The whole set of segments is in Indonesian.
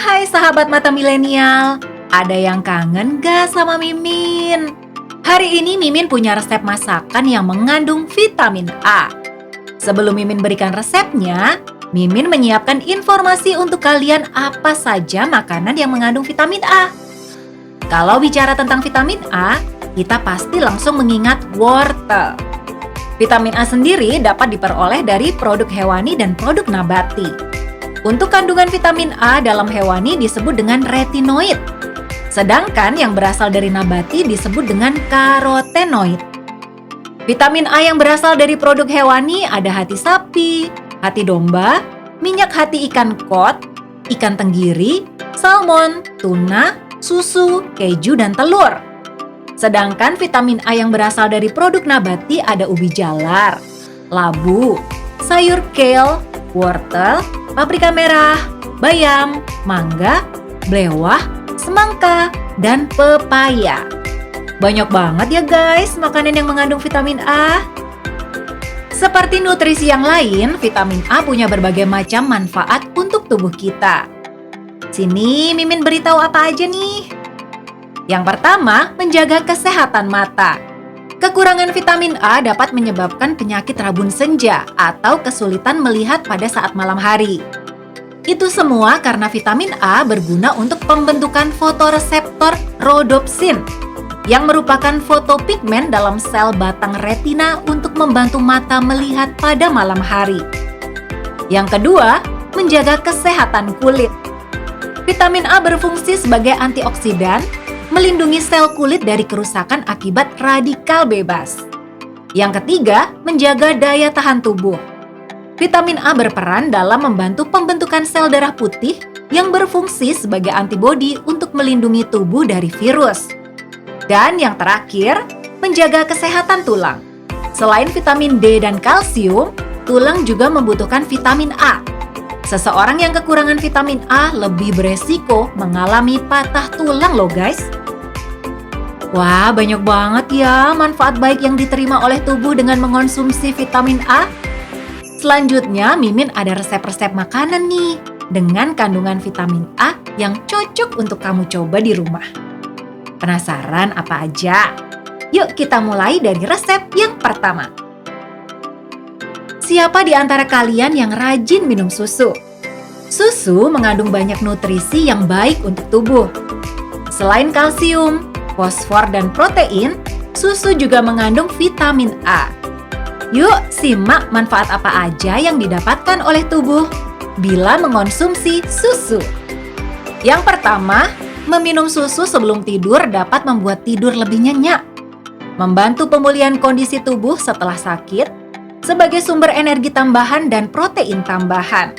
Hai sahabat mata milenial, ada yang kangen gak sama Mimin? Hari ini Mimin punya resep masakan yang mengandung vitamin A. Sebelum Mimin berikan resepnya, Mimin menyiapkan informasi untuk kalian apa saja makanan yang mengandung vitamin A. Kalau bicara tentang vitamin A, kita pasti langsung mengingat wortel. Vitamin A sendiri dapat diperoleh dari produk hewani dan produk nabati. Untuk kandungan vitamin A dalam hewani disebut dengan retinoid, sedangkan yang berasal dari nabati disebut dengan karotenoid. Vitamin A yang berasal dari produk hewani ada hati sapi, hati domba, minyak hati ikan kod, ikan tenggiri, salmon, tuna, susu, keju, dan telur. Sedangkan vitamin A yang berasal dari produk nabati ada ubi jalar, labu, sayur kale, wortel, paprika merah, bayam, mangga, blewah, semangka, dan pepaya. Banyak banget ya guys makanan yang mengandung vitamin A. Seperti nutrisi yang lain, vitamin A punya berbagai macam manfaat untuk tubuh kita. Sini Mimin beritahu apa aja nih. Yang pertama, menjaga kesehatan mata. Kekurangan vitamin A dapat menyebabkan penyakit rabun senja atau kesulitan melihat pada saat malam hari. Itu semua karena vitamin A berguna untuk pembentukan fotoreseptor rhodopsin yang merupakan fotopigmen dalam sel batang retina untuk membantu mata melihat pada malam hari. Yang kedua, menjaga kesehatan kulit. Vitamin A berfungsi sebagai antioksidan, melindungi sel kulit dari kerusakan akibat radikal bebas. Yang ketiga, menjaga daya tahan tubuh. Vitamin A berperan dalam membantu pembentukan sel darah putih yang berfungsi sebagai antibodi untuk melindungi tubuh dari virus. Dan yang terakhir, menjaga kesehatan tulang. Selain vitamin D dan kalsium, tulang juga membutuhkan vitamin A. Seseorang yang kekurangan vitamin A lebih beresiko mengalami patah tulang loh guys. Wah, banyak banget ya manfaat baik yang diterima oleh tubuh dengan mengonsumsi vitamin A. Selanjutnya, Mimin ada resep-resep makanan nih dengan kandungan vitamin A yang cocok untuk kamu coba di rumah. Penasaran apa aja? Yuk kita mulai dari resep yang pertama. Siapa di antara kalian yang rajin minum susu? Susu mengandung banyak nutrisi yang baik untuk tubuh. Selain kalsium, fosfor, dan protein, susu juga mengandung vitamin A. Yuk, simak manfaat apa aja yang didapatkan oleh tubuh bila mengonsumsi susu. Yang pertama, meminum susu sebelum tidur dapat membuat tidur lebih nyenyak, membantu pemulihan kondisi tubuh setelah sakit, sebagai sumber energi tambahan dan protein tambahan.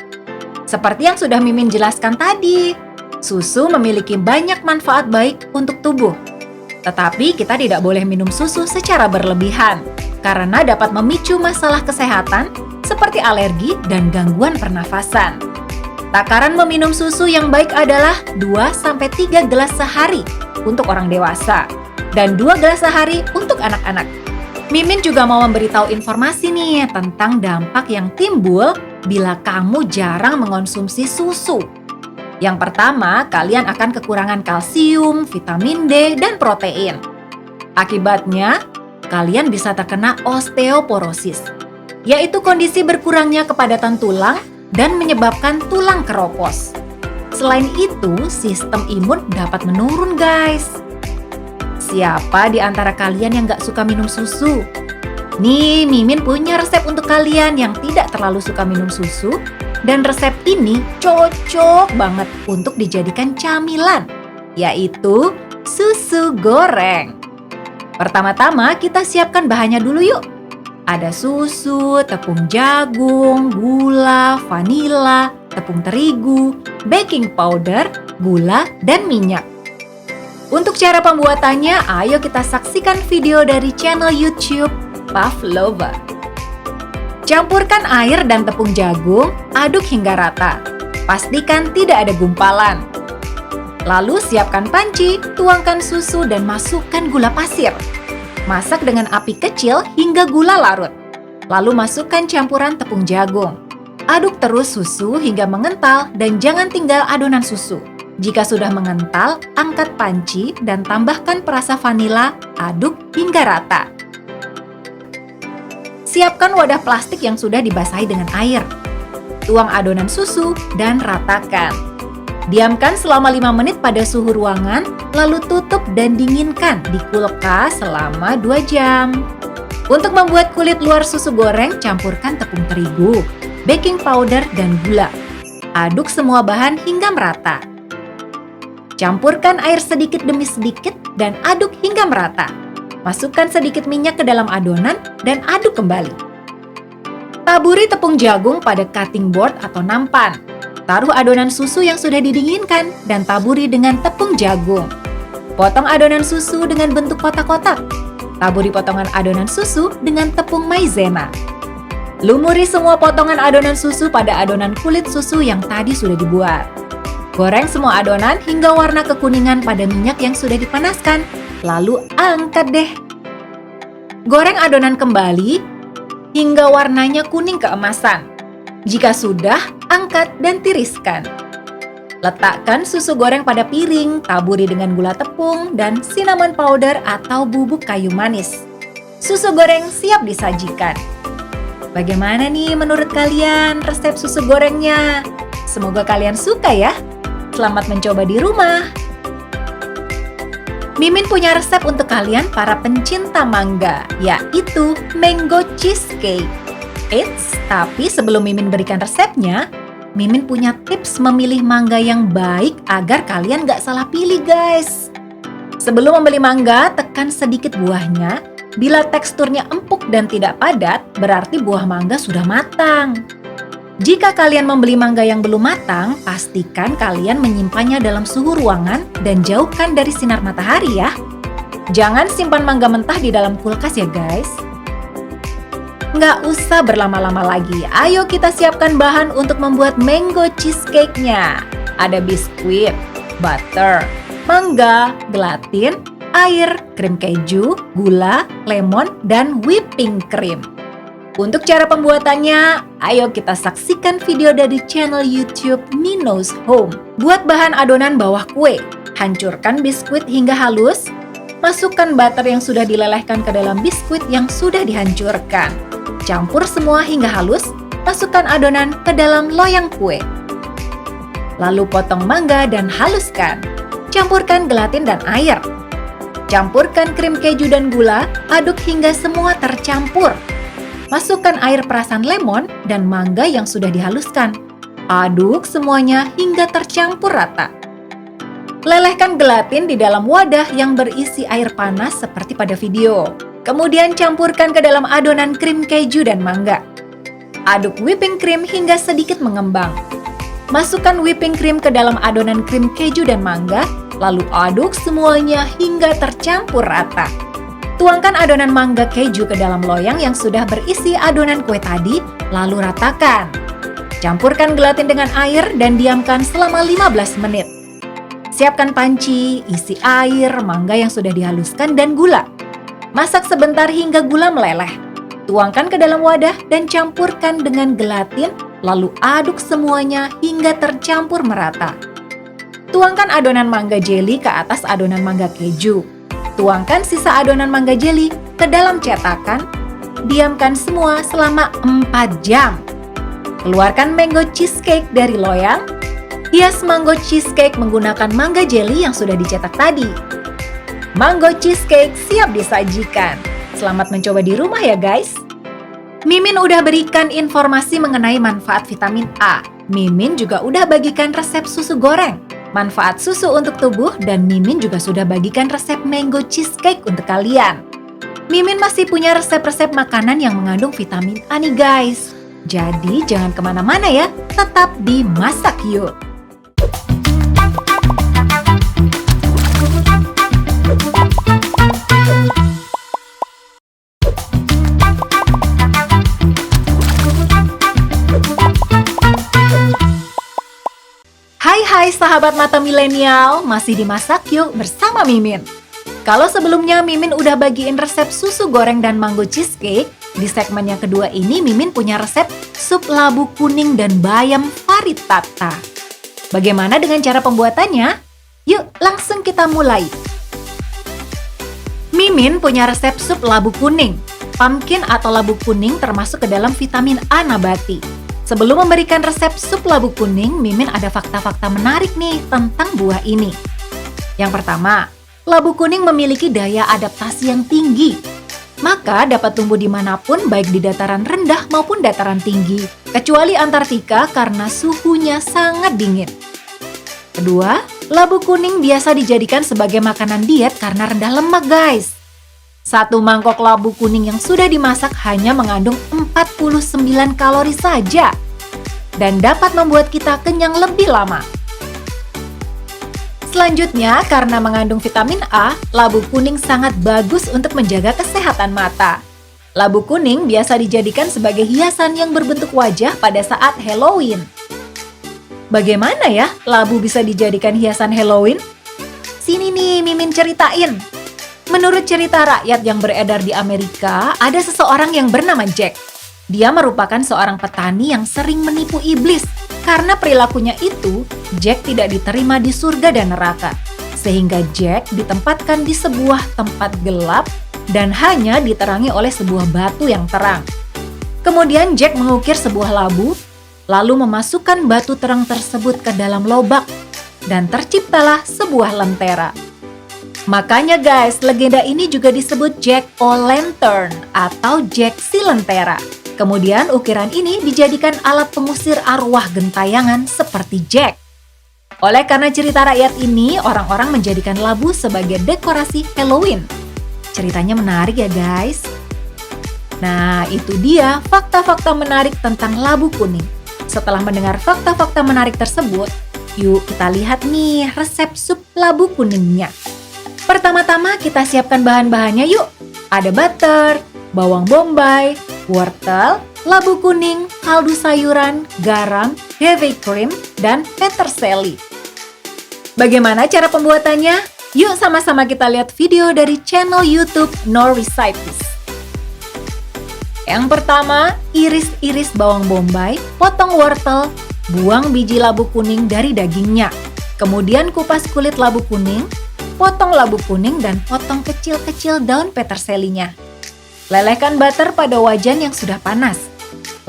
Seperti yang sudah Mimin jelaskan tadi, susu memiliki banyak manfaat baik untuk tubuh. Tetapi kita tidak boleh minum susu secara berlebihan, karena dapat memicu masalah kesehatan seperti alergi dan gangguan pernafasan. Takaran meminum susu yang baik adalah 2-3 gelas sehari untuk orang dewasa, dan 2 gelas sehari untuk anak-anak. Mimin juga mau memberitahu informasi nih tentang dampak yang timbul bila kamu jarang mengonsumsi susu. Yang pertama, kalian akan kekurangan kalsium, vitamin D, dan protein. Akibatnya, kalian bisa terkena osteoporosis, yaitu kondisi berkurangnya kepadatan tulang dan menyebabkan tulang keropos. Selain itu, sistem imun dapat menurun, guys. Siapa di antara kalian yang gak suka minum susu? Nih, Mimin punya resep untuk kalian yang tidak terlalu suka minum susu. Dan resep ini cocok banget untuk dijadikan camilan, yaitu susu goreng. Pertama-tama kita siapkan bahannya dulu yuk. Ada susu, tepung jagung, gula, vanila, tepung terigu, baking powder, gula, dan minyak. Untuk cara pembuatannya, ayo kita saksikan video dari channel YouTube Pavlova. Campurkan air dan tepung jagung, aduk hingga rata. Pastikan tidak ada gumpalan. Lalu siapkan panci, tuangkan susu dan masukkan gula pasir. Masak dengan api kecil hingga gula larut. Lalu masukkan campuran tepung jagung. Aduk terus susu hingga mengental dan jangan tinggal adonan susu. Jika sudah mengental, angkat panci dan tambahkan perasa vanila, aduk hingga rata. Siapkan wadah plastik yang sudah dibasahi dengan air. Tuang adonan susu dan ratakan. Diamkan selama 5 menit pada suhu ruangan, lalu tutup dan dinginkan di kulkas selama 2 jam. Untuk membuat kulit luar susu goreng, campurkan tepung terigu, baking powder, dan gula. Aduk semua bahan hingga merata. Campurkan air sedikit demi sedikit dan aduk hingga merata. Masukkan sedikit minyak ke dalam adonan dan aduk kembali. Taburi tepung jagung pada cutting board atau nampan. Taruh adonan susu yang sudah didinginkan dan taburi dengan tepung jagung. Potong adonan susu dengan bentuk kotak-kotak. Taburi potongan adonan susu dengan tepung maizena. Lumuri semua potongan adonan susu pada adonan kulit susu yang tadi sudah dibuat. Goreng semua adonan hingga warna kekuningan pada minyak yang sudah dipanaskan, lalu angkat deh. Goreng adonan kembali hingga warnanya kuning keemasan. Jika sudah, angkat dan tiriskan. Letakkan susu goreng pada piring, taburi dengan gula tepung dan cinnamon powder atau bubuk kayu manis. Susu goreng siap disajikan. Bagaimana nih menurut kalian resep susu gorengnya? Semoga kalian suka ya. Selamat mencoba di rumah. Mimin punya resep untuk kalian para pencinta mangga, yaitu mango cheesecake. Eits, tapi sebelum Mimin berikan resepnya, Mimin punya tips memilih mangga yang baik agar kalian gak salah pilih guys. Sebelum membeli mangga, tekan sedikit buahnya. Bila teksturnya empuk dan tidak padat, berarti buah mangga sudah matang. Jika kalian membeli mangga yang belum matang, pastikan kalian menyimpannya dalam suhu ruangan dan jauhkan dari sinar matahari ya. Jangan simpan mangga mentah di dalam kulkas ya guys. Nggak usah berlama-lama lagi, ayo kita siapkan bahan untuk membuat mango cheesecake-nya. Ada biskuit, butter, mangga, gelatin, air, krim keju, gula, lemon, dan whipping cream. Untuk cara pembuatannya, ayo kita saksikan video dari channel YouTube Mino's Home. Buat bahan adonan bawah kue, hancurkan biskuit hingga halus. Masukkan butter yang sudah dilelehkan ke dalam biskuit yang sudah dihancurkan. Campur semua hingga halus, masukkan adonan ke dalam loyang kue. Lalu potong mangga dan haluskan. Campurkan gelatin dan air. Campurkan krim keju dan gula, aduk hingga semua tercampur. Masukkan air perasan lemon dan mangga yang sudah dihaluskan. Aduk semuanya hingga tercampur rata. Lelehkan gelatin di dalam wadah yang berisi air panas seperti pada video. Kemudian campurkan ke dalam adonan krim keju dan mangga. Aduk whipping cream hingga sedikit mengembang. Masukkan whipping cream ke dalam adonan krim keju dan mangga, lalu aduk semuanya hingga tercampur rata. Tuangkan adonan mangga keju ke dalam loyang yang sudah berisi adonan kue tadi, lalu ratakan. Campurkan gelatin dengan air dan diamkan selama 15 menit. Siapkan panci, isi air, mangga yang sudah dihaluskan, dan gula. Masak sebentar hingga gula meleleh. Tuangkan ke dalam wadah dan campurkan dengan gelatin, lalu aduk semuanya hingga tercampur merata. Tuangkan adonan mangga jelly ke atas adonan mangga keju. Tuangkan sisa adonan mangga jelly ke dalam cetakan. Diamkan semua selama 4 jam. Keluarkan mango cheesecake dari loyang. Hias mango cheesecake menggunakan mangga jelly yang sudah dicetak tadi. Mango cheesecake siap disajikan. Selamat mencoba di rumah ya guys. Mimin udah berikan informasi mengenai manfaat vitamin A. Mimin juga udah bagikan resep susu goreng, manfaat susu untuk tubuh, dan Mimin juga sudah bagikan resep mango cheesecake untuk kalian. Mimin masih punya resep-resep makanan yang mengandung vitamin A nih guys. Jadi jangan kemana-mana ya, tetap di Masak Yuk. sahabat mata milenial, masih dimasak yuk bersama Mimin. Kalau sebelumnya Mimin udah bagiin resep susu goreng dan mango cheesecake, di segmen yang kedua ini Mimin punya resep sup labu kuning dan bayam frittata. Bagaimana dengan cara pembuatannya? Yuk langsung kita mulai. Mimin punya resep sup labu kuning. Pumpkin atau labu kuning termasuk ke dalam vitamin A nabati. Sebelum memberikan resep sup labu kuning, Mimin ada fakta-fakta menarik nih tentang buah ini. Yang pertama, labu kuning memiliki daya adaptasi yang tinggi. Maka dapat tumbuh dimanapun baik di dataran rendah maupun dataran tinggi, kecuali Antartika karena suhunya sangat dingin. Kedua, labu kuning biasa dijadikan sebagai makanan diet karena rendah lemak guys. Satu mangkok labu kuning yang sudah dimasak hanya mengandung 49 kalori saja dan dapat membuat kita kenyang lebih lama. Selanjutnya, karena mengandung vitamin A, labu kuning sangat bagus untuk menjaga kesehatan mata. Labu kuning biasa dijadikan sebagai hiasan yang berbentuk wajah pada saat Halloween. Bagaimana ya labu bisa dijadikan hiasan Halloween? Sini nih Mimin ceritain. Menurut cerita rakyat yang beredar di Amerika, ada seseorang yang bernama Jack. Dia merupakan seorang petani yang sering menipu iblis. Karena perilakunya itu, Jack tidak diterima di surga dan neraka. Sehingga Jack ditempatkan di sebuah tempat gelap dan hanya diterangi oleh sebuah batu yang terang. Kemudian Jack mengukir sebuah labu, lalu memasukkan batu terang tersebut ke dalam lobak, dan terciptalah sebuah lentera. Makanya guys, legenda ini juga disebut Jack O'Lantern atau Jack si Lentera. Kemudian ukiran ini dijadikan alat pengusir arwah gentayangan seperti Jack. Oleh karena cerita rakyat ini, orang-orang menjadikan labu sebagai dekorasi Halloween. Ceritanya menarik ya guys. Nah, itu dia fakta-fakta menarik tentang labu kuning. Setelah mendengar fakta-fakta menarik tersebut, yuk kita lihat nih resep sup labu kuningnya. Pertama-tama kita siapkan bahan-bahannya yuk. Ada butter, bawang bombay, wortel, labu kuning, kaldu sayuran, garam, heavy cream, dan peterseli. Bagaimana cara pembuatannya? Yuk sama-sama kita lihat video dari channel YouTube Norrecipes. Yang pertama, iris-iris bawang bombay, potong wortel, buang biji labu kuning dari dagingnya. Kemudian kupas kulit labu kuning, potong labu kuning dan potong kecil-kecil daun peterselinya. Lelehkan butter pada wajan yang sudah panas.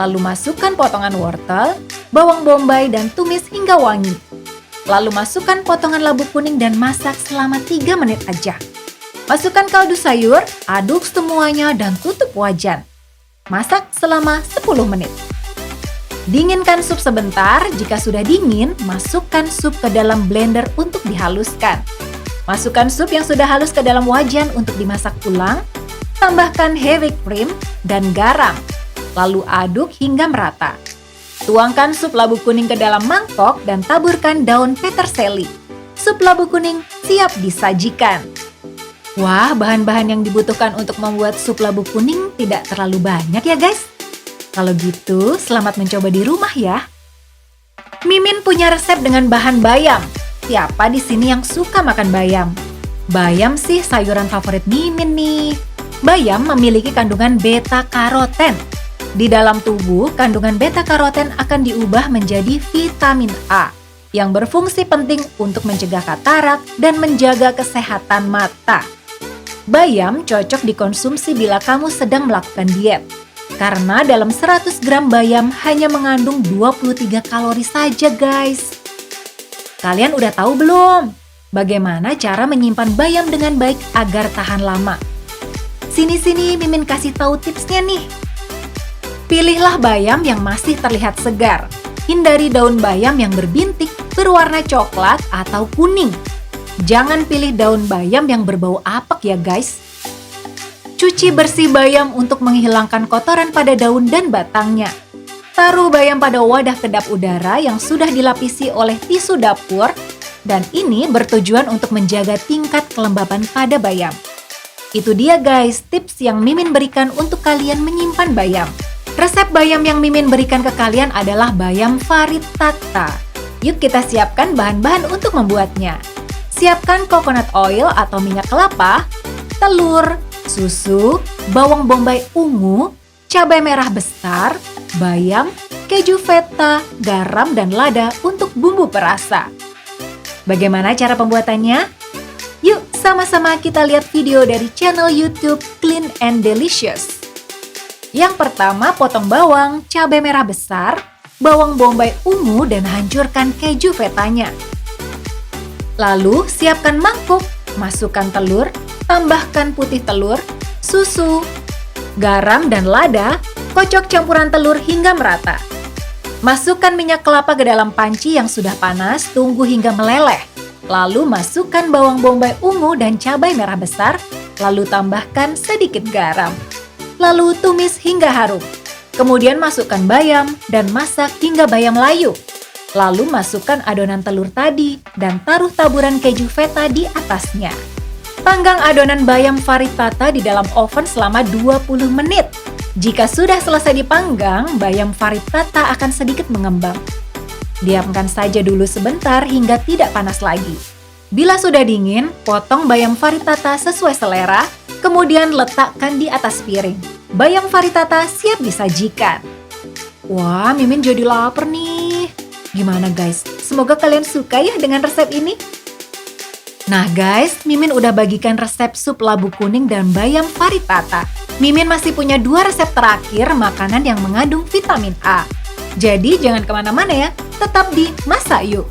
Lalu masukkan potongan wortel, bawang bombay dan tumis hingga wangi. Lalu masukkan potongan labu kuning dan masak selama 3 menit aja. Masukkan kaldu sayur, aduk semuanya dan tutup wajan. Masak selama 10 menit. Dinginkan sup sebentar, jika sudah dingin, masukkan sup ke dalam blender untuk dihaluskan. Masukkan sup yang sudah halus ke dalam wajan untuk dimasak ulang. Tambahkan heavy cream dan garam, lalu aduk hingga merata. Tuangkan sup labu kuning ke dalam mangkok dan taburkan daun peterseli. Sup labu kuning siap disajikan. Wah, bahan-bahan yang dibutuhkan untuk membuat sup labu kuning tidak terlalu banyak ya guys. Kalau gitu, selamat mencoba di rumah ya. Mimin punya resep dengan bahan bayam. Siapa di sini yang suka makan bayam? Bayam sih sayuran favorit Mimin nih. Bayam memiliki kandungan beta-karoten. Di dalam tubuh, kandungan beta-karoten akan diubah menjadi vitamin A yang berfungsi penting untuk mencegah katarak dan menjaga kesehatan mata. Bayam cocok dikonsumsi bila kamu sedang melakukan diet. Karena dalam 100 gram bayam hanya mengandung 23 kalori saja guys. Kalian udah tahu belum? Bagaimana cara menyimpan bayam dengan baik agar tahan lama? Sini-sini Mimin kasih tahu tipsnya nih. Pilihlah bayam yang masih terlihat segar. Hindari daun bayam yang berbintik, berwarna coklat atau kuning. Jangan pilih daun bayam yang berbau apek ya guys. Cuci bersih bayam untuk menghilangkan kotoran pada daun dan batangnya. Taruh bayam pada wadah kedap udara yang sudah dilapisi oleh tisu dapur, dan ini bertujuan untuk menjaga tingkat kelembaban pada bayam. Itu dia guys tips yang Mimin berikan untuk kalian menyimpan bayam. Resep bayam yang Mimin berikan ke kalian adalah bayam frittata. Yuk kita siapkan bahan-bahan untuk membuatnya. Siapkan coconut oil atau minyak kelapa, telur, susu, bawang bombay ungu, cabai merah besar, bayam, keju feta, garam, dan lada untuk bumbu perasa. Bagaimana cara pembuatannya? Yuk sama-sama kita lihat video dari channel YouTube Clean and Delicious. Yang pertama, potong bawang, cabai merah besar, bawang bombay ungu, dan hancurkan keju fetanya. Lalu siapkan mangkuk, masukkan telur, tambahkan putih telur, susu, garam, dan lada, kocok campuran telur hingga merata. Masukkan minyak kelapa ke dalam panci yang sudah panas, tunggu hingga meleleh. Lalu masukkan bawang bombay ungu dan cabai merah besar, lalu tambahkan sedikit garam. Lalu tumis hingga harum. Kemudian masukkan bayam dan masak hingga bayam layu. Lalu masukkan adonan telur tadi dan taruh taburan keju feta di atasnya. Panggang adonan bayam frittata di dalam oven selama 20 menit. Jika sudah selesai dipanggang, bayam frittata akan sedikit mengembang. Diamkan saja dulu sebentar hingga tidak panas lagi. Bila sudah dingin, potong bayam frittata sesuai selera, kemudian letakkan di atas piring. Bayam frittata siap disajikan. Wah, Mimin jadi lapar nih. Gimana guys? Semoga kalian suka ya dengan resep ini. Nah guys, Mimin udah bagikan resep sup labu kuning dan bayam frittata. Mimin masih punya 2 resep terakhir makanan yang mengandung vitamin A. Jadi jangan kemana-mana ya, tetap di Masak Yuk.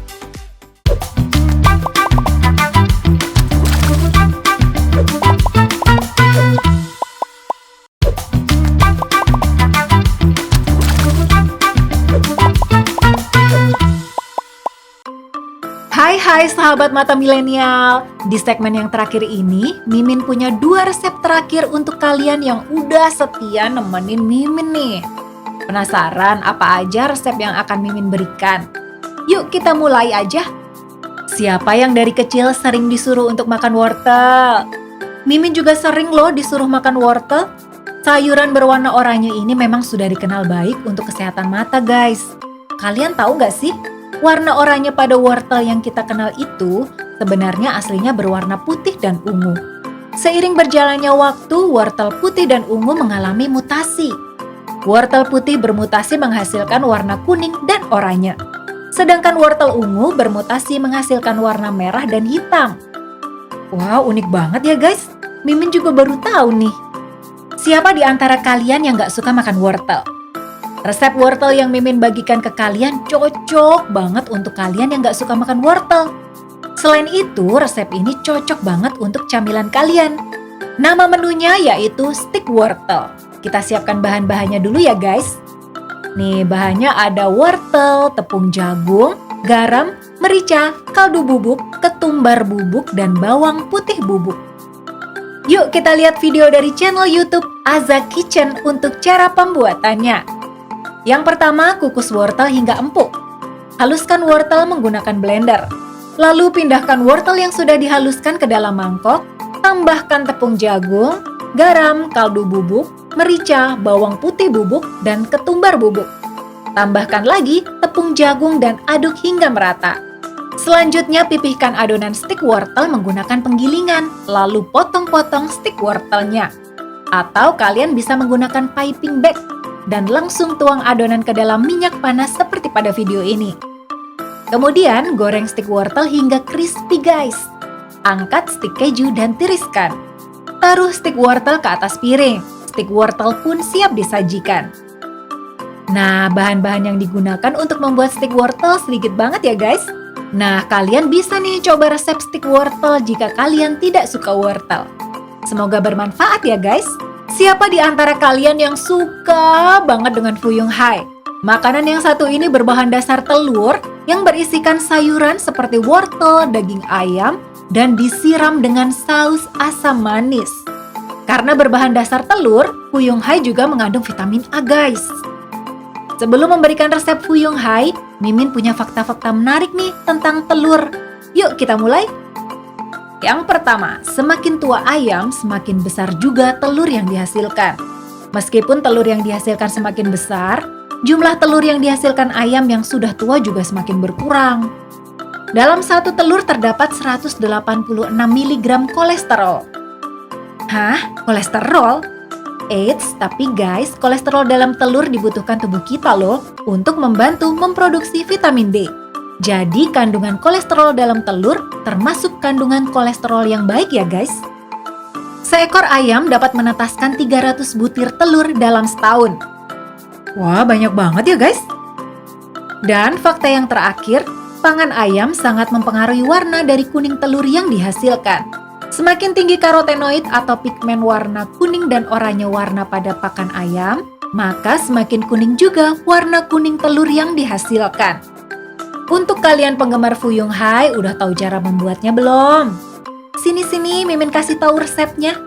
Hai sahabat mata milenial. Di segmen yang terakhir ini, Mimin punya 2 resep terakhir untuk kalian yang udah setia nemenin Mimin nih. Penasaran apa aja resep yang akan Mimin berikan? Yuk kita mulai aja. Siapa yang dari kecil sering disuruh untuk makan wortel? Mimin juga sering loh disuruh makan wortel. Sayuran berwarna oranye ini memang sudah dikenal baik untuk kesehatan mata guys. Kalian tahu gak sih? Warna oranye pada wortel yang kita kenal itu sebenarnya aslinya berwarna putih dan ungu. Seiring berjalannya waktu, wortel putih dan ungu mengalami mutasi. Wortel putih bermutasi menghasilkan warna kuning dan oranye. Sedangkan wortel ungu bermutasi menghasilkan warna merah dan hitam. Wow, unik banget ya guys. Mimin juga baru tahu nih. Siapa di antara kalian yang gak suka makan wortel? Resep wortel yang Mimin bagikan ke kalian cocok banget untuk kalian yang gak suka makan wortel. Selain itu, resep ini cocok banget untuk camilan kalian. Nama menunya yaitu steak wortel. Kita siapkan bahan-bahannya dulu ya guys. Nih, bahannya ada wortel, tepung jagung, garam, merica, kaldu bubuk, ketumbar bubuk, dan bawang putih bubuk. Yuk kita lihat video dari channel YouTube Aza Kitchen untuk cara pembuatannya. Yang pertama, kukus wortel hingga empuk. Haluskan wortel menggunakan blender. Lalu pindahkan wortel yang sudah dihaluskan ke dalam mangkok. Tambahkan tepung jagung, garam, kaldu bubuk, merica, bawang putih bubuk, dan ketumbar bubuk. Tambahkan lagi tepung jagung dan aduk hingga merata. Selanjutnya pipihkan adonan stik wortel menggunakan penggilingan. Lalu potong-potong stik wortelnya. Atau kalian bisa menggunakan piping bag. Dan langsung tuang adonan ke dalam minyak panas seperti pada video ini. Kemudian goreng stik wortel hingga crispy guys. Angkat stik keju dan tiriskan. Taruh stik wortel ke atas piring. Stik wortel pun siap disajikan. Nah, bahan-bahan yang digunakan untuk membuat stik wortel sedikit banget ya guys. Nah, kalian bisa nih coba resep stik wortel jika kalian tidak suka wortel. Semoga bermanfaat ya guys. Siapa di antara kalian yang suka banget dengan fuyung hai? Makanan yang satu ini berbahan dasar telur yang berisikan sayuran seperti wortel, daging ayam, dan disiram dengan saus asam manis. Karena berbahan dasar telur, fuyung hai juga mengandung vitamin A guys. Sebelum memberikan resep fuyung hai, Mimin punya fakta-fakta menarik nih tentang telur. Yuk kita mulai. Yang pertama, semakin tua ayam, semakin besar juga telur yang dihasilkan. Meskipun telur yang dihasilkan semakin besar, Jumlah telur yang dihasilkan ayam yang sudah tua juga semakin berkurang. Dalam satu telur terdapat 186 mg kolesterol. Hah? Kolesterol? Eits, tapi guys, kolesterol dalam telur dibutuhkan tubuh kita loh untuk membantu memproduksi vitamin D. Jadi kandungan kolesterol dalam telur termasuk kandungan kolesterol yang baik ya guys. Seekor ayam dapat menetaskan 300 butir telur dalam setahun. Wah, banyak banget ya guys. Dan fakta yang terakhir, pangan ayam sangat mempengaruhi warna dari kuning telur yang dihasilkan. Semakin tinggi karotenoid atau pigmen warna kuning dan oranye warna pada pakan ayam, maka semakin kuning juga warna kuning telur yang dihasilkan. Untuk kalian penggemar Fuyung Hai, udah tahu cara membuatnya belum? Sini-sini, Mimin kasih tahu resepnya.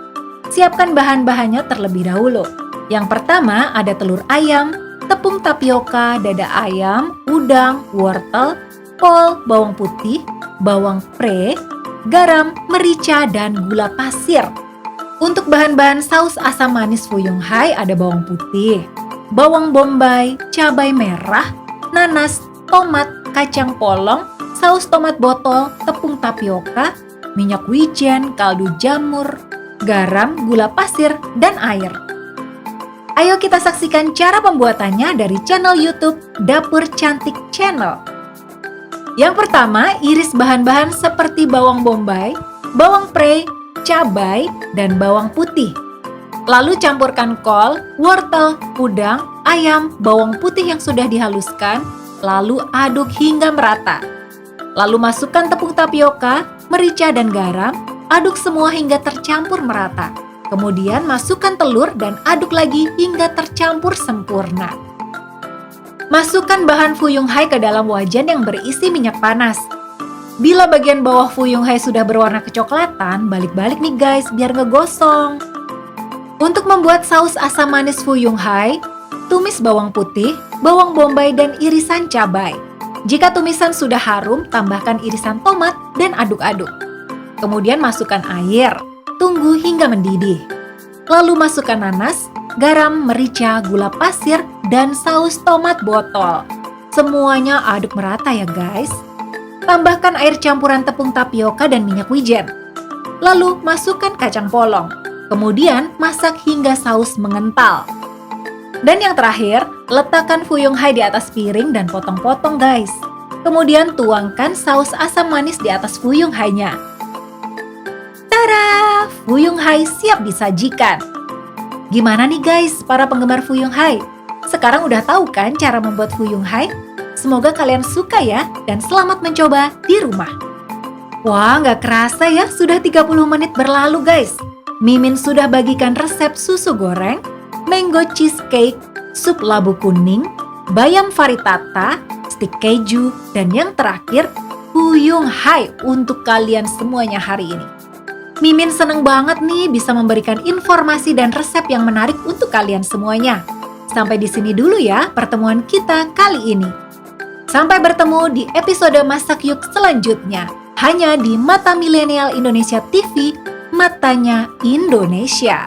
Siapkan bahan-bahannya terlebih dahulu. Yang pertama ada telur ayam, tepung tapioka, dada ayam, udang, wortel, kol, bawang putih, bawang pre, garam, merica, dan gula pasir. Untuk bahan-bahan saus asam manis Fuyung Hai ada bawang putih, bawang bombay, cabai merah, nanas, tomat, kacang polong, saus tomat botol, tepung tapioka, minyak wijen, kaldu jamur, garam, gula pasir, dan air. Ayo kita saksikan cara pembuatannya dari channel YouTube Dapur Cantik Channel. Yang pertama, iris bahan-bahan seperti bawang bombay, bawang pre, cabai, dan bawang putih. Lalu campurkan kol, wortel, udang, ayam, bawang putih yang sudah dihaluskan, lalu aduk hingga merata. Lalu masukkan tepung tapioka, merica, dan garam, aduk semua hingga tercampur merata. Kemudian masukkan telur dan aduk lagi hingga tercampur sempurna. Masukkan bahan Fuyung Hai ke dalam wajan yang berisi minyak panas. Bila bagian bawah Fuyung Hai sudah berwarna kecoklatan, balik-balik nih guys biar nggak gosong. Untuk membuat saus asam manis Fuyung Hai, tumis bawang putih, bawang bombay, dan irisan cabai. Jika tumisan sudah harum, tambahkan irisan tomat dan aduk-aduk. Kemudian masukkan air, tunggu hingga mendidih. Lalu masukkan nanas, garam, merica, gula pasir, dan saus tomat botol. Semuanya aduk merata ya guys. Tambahkan air campuran tepung tapioka dan minyak wijen. Lalu masukkan kacang polong. Kemudian masak hingga saus mengental. Dan yang terakhir, letakkan Fuyung Hai di atas piring dan potong-potong guys. Kemudian tuangkan saus asam manis di atas Fuyung Hai-nya. Tada! Fuyung Hai siap disajikan. Gimana nih guys para penggemar Fuyung Hai? Sekarang udah tahu kan cara membuat Fuyung Hai? Semoga kalian suka ya dan selamat mencoba di rumah. Wah, nggak kerasa ya sudah 30 menit berlalu guys. Mimin sudah bagikan resep susu goreng, mango cheesecake, sup labu kuning, bayam faritata, stik keju, dan yang terakhir Fuyung Hai untuk kalian semuanya hari ini. Mimin seneng banget nih bisa memberikan informasi dan resep yang menarik untuk kalian semuanya. Sampai di sini dulu ya pertemuan kita kali ini. Sampai bertemu di episode Masak Yuk selanjutnya. Hanya di Mata Milenial Indonesia TV, matanya Indonesia.